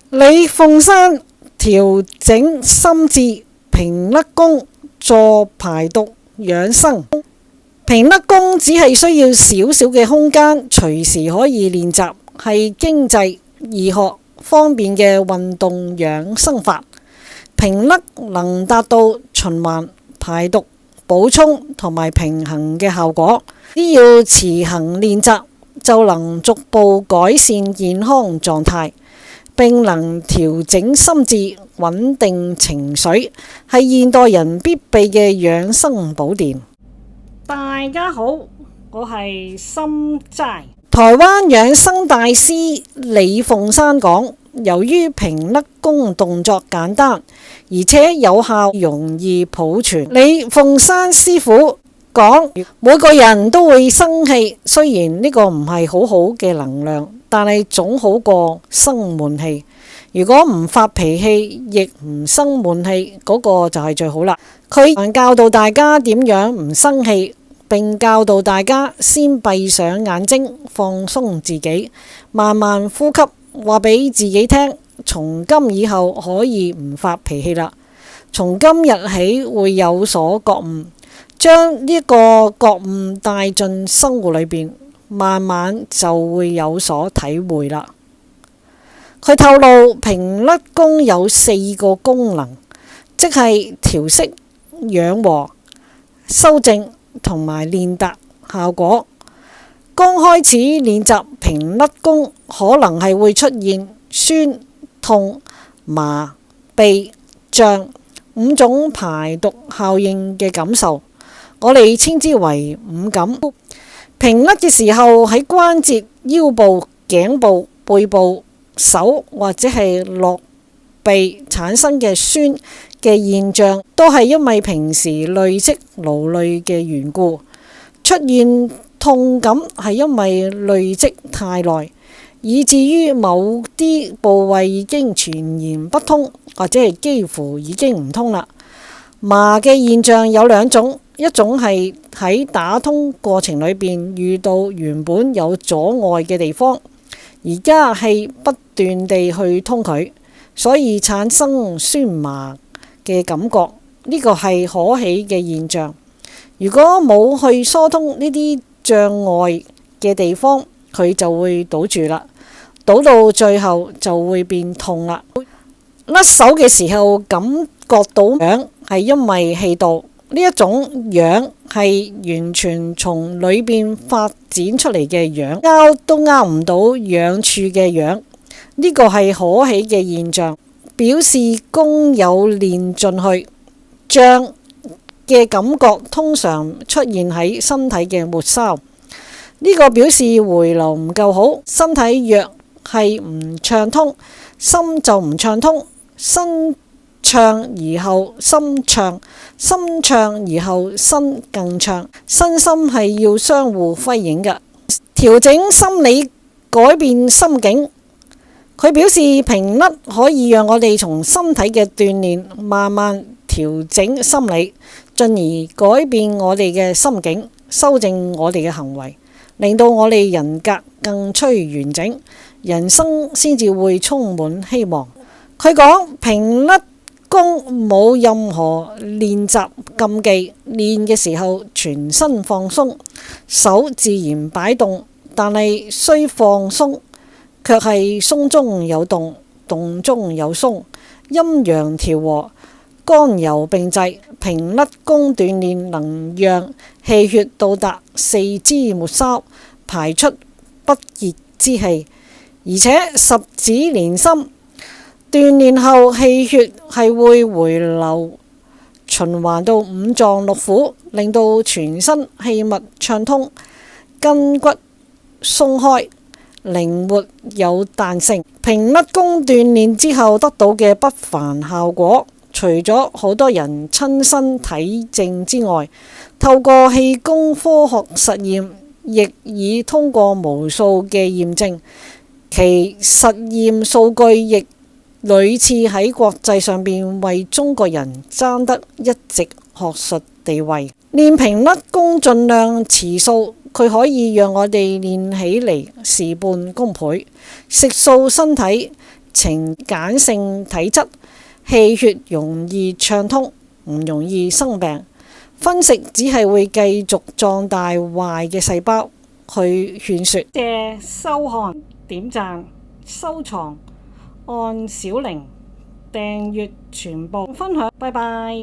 李鳳山調整心智，平甩功助排毒養生。平甩功只係需要少少嘅空間，隨時可以練習，係經濟、易學、方便嘅運動養生法。平甩能達到循環、排毒、補充同埋平衡嘅效果。只要持恆練習，就能逐步改善健康狀態，並能調整心智、穩定情緒，係現代人必備嘅養生寶典。大家好，我係心齋。台灣養生大師李鳳山講，由於平甩功動作簡單，而且有效，容易保存。李鳳山師傅講，每個人都會生氣，雖然呢個唔係好好嘅能量，但係總好過生悶氣。如果唔發脾氣，亦唔生悶氣，嗰個就係最好啦。佢教導大家點樣唔生氣，並教導大家先閉上眼睛，放鬆自己，慢慢呼吸，話俾自己聽，從今以後可以唔發脾氣啦。從今日起會有所覺悟，將呢個覺悟帶進生活裏邊，慢慢就會有所體會啦。佢透露平甩功有4個功能，即係調息、養和、修正同埋練達效果。剛開始練習平甩功，可能係會出現酸、痛、麻、痹、脹5種排毒效應嘅感受，我哋稱之為五感。平甩嘅時候喺關節、腰部、頸部、背部、手或者係落臂產生嘅酸嘅現象，都係因為平時累積勞累嘅緣故。出現痛感係因為累積太耐，以至於某啲部位已經全然不通，或者係幾乎已經唔通啦。麻嘅現象有2種，一種係喺打通過程裏邊遇到原本有阻礙嘅地方，而家係不斷地去通佢，所以產生酸麻嘅感覺，呢個係可喜嘅現象。如果冇去疏通呢啲障礙嘅地方，佢就會堵住啦，堵到最後就會變痛啦。甩手嘅時候感覺到癢，係因為氣道，呢一種癢係完全從裏邊發展出嚟嘅癢，拗都拗唔到癢處嘅癢，呢個係可喜嘅現象，表示功有練進去。脹嘅感覺通常出現喺身體嘅末梢，呢個表示回流唔夠好，身體若係唔暢通，心就唔暢通，身暢而後心暢，心暢而後身更暢，身心係要相互輝映嘅。調整心理，改變心境。佢表示平甩可以讓我哋從身體嘅鍛煉慢慢調整心理，進而改變我哋嘅心境，修正我哋嘅行為，令到我哋人格更趨完整，人生先至會充滿希望。佢講平甩功冇任何練習禁忌，練嘅時候全身放鬆，手自然擺動，但係雖放鬆，卻係鬆中有動，動中有鬆，陰陽調和，剛柔並濟。平甩功鍛煉能讓氣血到達4肢末梢，排出不潔之氣，而且十指連心。鍛煉後氣血係會回流循環到5臟6腑，令到全身氣脈暢通，筋骨鬆開，靈活有彈性。平甩功鍛煉之後得到嘅不凡效果，除咗好多人親身體證之外，透過氣功科學實驗，亦已通過無數嘅驗證，其實驗數據亦屢次喺國際上邊為中國人爭得一席學術地位。練平甩功盡量次數，佢可以讓我哋練起嚟事半功倍，食素身體，呈鹼性體質，氣血容易暢通，唔容易生病。分食只係會繼續壯大壞嘅細胞，去勸說。謝收看、點讚、收藏、按小鈴、訂閱全部分享，拜拜。